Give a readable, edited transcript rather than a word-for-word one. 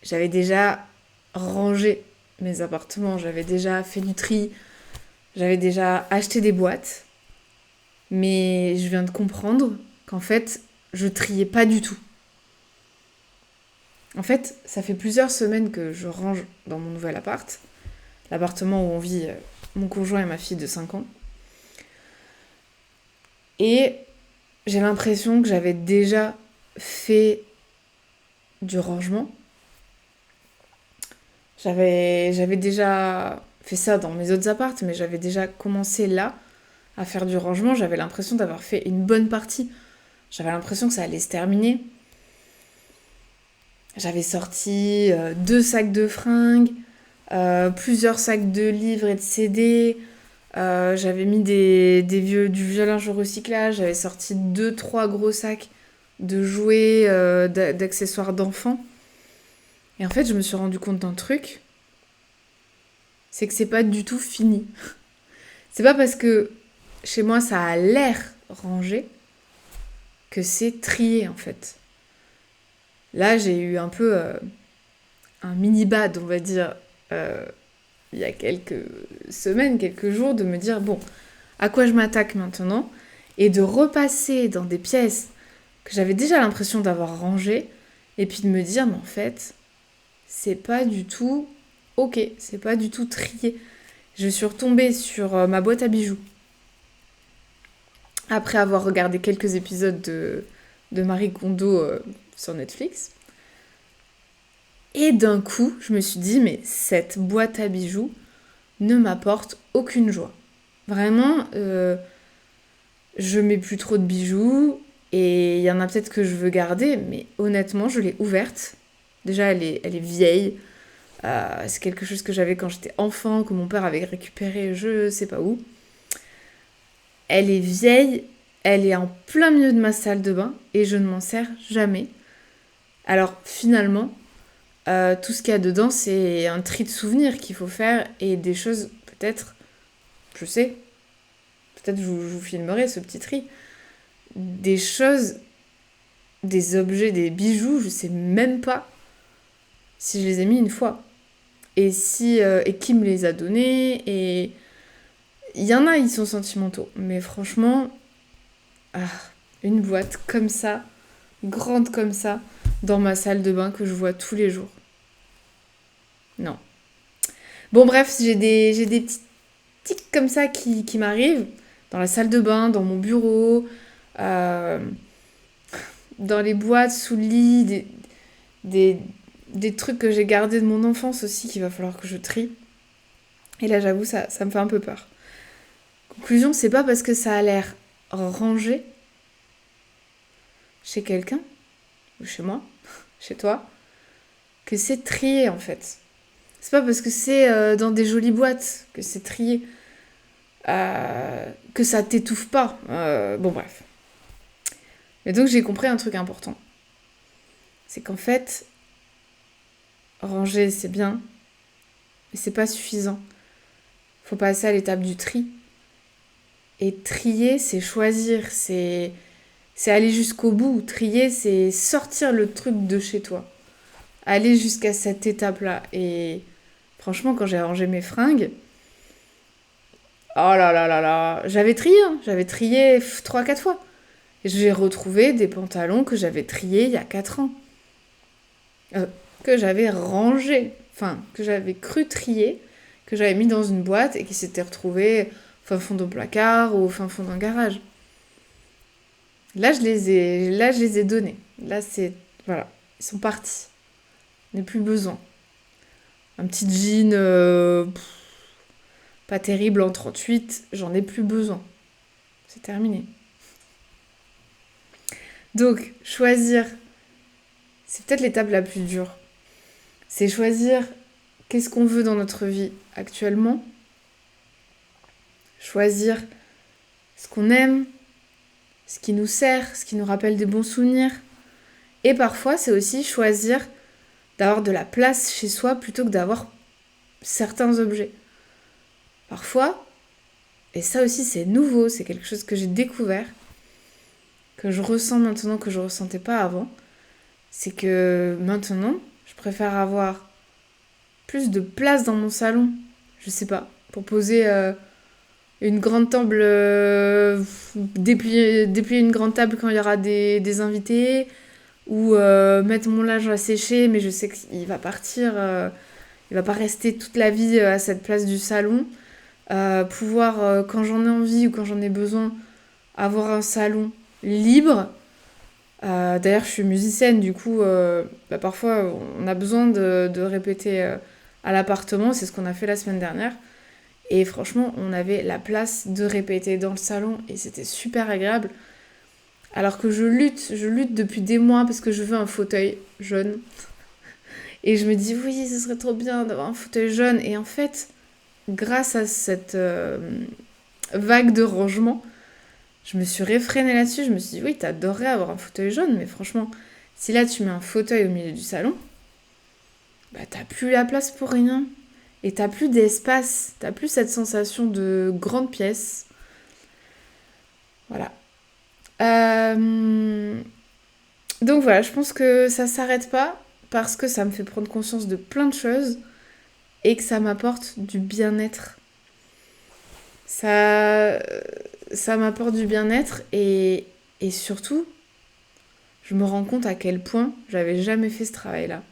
j'avais déjà rangé mes appartements, j'avais déjà fait du tri, j'avais déjà acheté des boîtes, mais je viens de comprendre qu'en fait, je triais pas du tout. En fait, ça fait plusieurs semaines que je range dans mon nouvel appart, l'appartement où on vit mon conjoint et ma fille de 5 ans. Et j'ai l'impression que j'avais déjà fait du rangement. J'avais déjà fait ça dans mes autres apparts, mais j'avais déjà commencé là à faire du rangement. J'avais l'impression d'avoir fait une bonne partie. J'avais l'impression que ça allait se terminer. J'avais sorti 2 sacs de fringues, plusieurs sacs de livres et de CD. J'avais mis du vieux linge au recyclage. J'avais sorti 2, 3 gros sacs de jouets, d'accessoires d'enfants. Et en fait, je me suis rendu compte d'un truc, c'est que c'est pas du tout fini. C'est pas parce que chez moi ça a l'air rangé que c'est trié en fait. Là, j'ai eu un peu un mini bad, on va dire, euh, il y a quelques semaines, quelques jours, de me dire bon, à quoi je m'attaque maintenant et de repasser dans des pièces que j'avais déjà l'impression d'avoir rangées et puis de me dire mais en fait, c'est pas du tout ok, c'est pas du tout trié. Je suis retombée sur ma boîte à bijoux après avoir regardé quelques épisodes de Marie Kondo sur Netflix. Et d'un coup, je me suis dit, mais cette boîte à bijoux ne m'apporte aucune joie. Vraiment, je mets plus trop de bijoux et il y en a peut-être que je veux garder, mais honnêtement, je l'ai ouverte. Déjà, elle est vieille. C'est quelque chose que j'avais quand j'étais enfant, que mon père avait récupéré, je sais pas où. Elle est vieille, elle est en plein milieu de ma salle de bain et je ne m'en sers jamais. Alors finalement, tout ce qu'il y a dedans, c'est un tri de souvenirs qu'il faut faire et des choses, peut-être, je sais, peut-être je vous filmerai ce petit tri. Des choses, des objets, des bijoux, je sais même pas si je les ai mis une fois. Et qui me les a donnés. Et il y en a, ils sont sentimentaux. Mais franchement, ah, une boîte comme ça, grande comme ça, dans ma salle de bain que je vois tous les jours. Non. Bon, bref, j'ai des petits tics comme ça qui m'arrivent dans la salle de bain, dans mon bureau, euh, dans les boîtes, sous le lit, des, des trucs que j'ai gardés de mon enfance aussi qu'il va falloir que je trie. Et là, j'avoue, ça me fait un peu peur. Conclusion, c'est pas parce que ça a l'air rangé chez quelqu'un, ou chez moi, chez toi, que c'est trié en fait. C'est pas parce que c'est dans des jolies boîtes que c'est trié, que ça t'étouffe pas. Bon, bref. Mais donc, j'ai compris un truc important. C'est qu'en fait, ranger, c'est bien, mais c'est pas suffisant. Faut passer à l'étape du tri. Et trier, c'est choisir, c'est aller jusqu'au bout. Trier, c'est sortir le truc de chez toi. Aller jusqu'à cette étape-là. Et franchement, quand j'ai rangé mes fringues, oh là là là là, j'avais trié, hein. J'avais trié 3 4 fois. Et j'ai retrouvé des pantalons que j'avais triés il y a 4 ans. Que j'avais rangés. Enfin, que j'avais cru trier, que j'avais mis dans une boîte et qui s'étaient retrouvés au fin fond d'un placard ou au fin fond d'un garage. Là, je les ai donnés. Là, c'est, voilà, ils sont partis. Je n'ai plus besoin. Un petit jean pas terrible en 38, j'en ai plus besoin. C'est terminé. Donc, choisir, c'est peut-être l'étape la plus dure. C'est choisir qu'est-ce qu'on veut dans notre vie actuellement. Choisir ce qu'on aime, ce qui nous sert, ce qui nous rappelle des bons souvenirs. Et parfois, c'est aussi choisir d'avoir de la place chez soi plutôt que d'avoir certains objets. Parfois, et ça aussi c'est nouveau, c'est quelque chose que j'ai découvert, que je ressens maintenant que je ne ressentais pas avant, c'est que maintenant, Je préfère avoir plus de place dans mon salon, je sais pas, pour poser une grande table, déplier une grande table quand il y aura des invités, ou mettre mon linge à sécher, mais je sais qu'il va partir, il va pas rester toute la vie à cette place du salon. Pouvoir, quand j'en ai envie ou quand j'en ai besoin, avoir un salon libre. D'ailleurs, je suis musicienne, du coup, parfois on a besoin de répéter à l'appartement, c'est ce qu'on a fait la semaine dernière. Et franchement, on avait la place de répéter dans le salon et c'était super agréable. Alors que je lutte depuis des mois parce que je veux un fauteuil jaune. Et je me dis, oui, ce serait trop bien d'avoir un fauteuil jaune. Et en fait, grâce à cette vague de rangement, je me suis réfrénée là-dessus. Je me suis dit, oui, t'adorerais avoir un fauteuil jaune, mais franchement, si là tu mets un fauteuil au milieu du salon, bah t'as plus la place pour rien. Et t'as plus d'espace, t'as plus cette sensation de grande pièce. Voilà. Donc voilà, je pense que ça s'arrête pas parce que ça me fait prendre conscience de plein de choses et que ça m'apporte du bien-être. Ça, ça m'apporte du bien-être et surtout, je me rends compte à quel point j'avais jamais fait ce travail-là.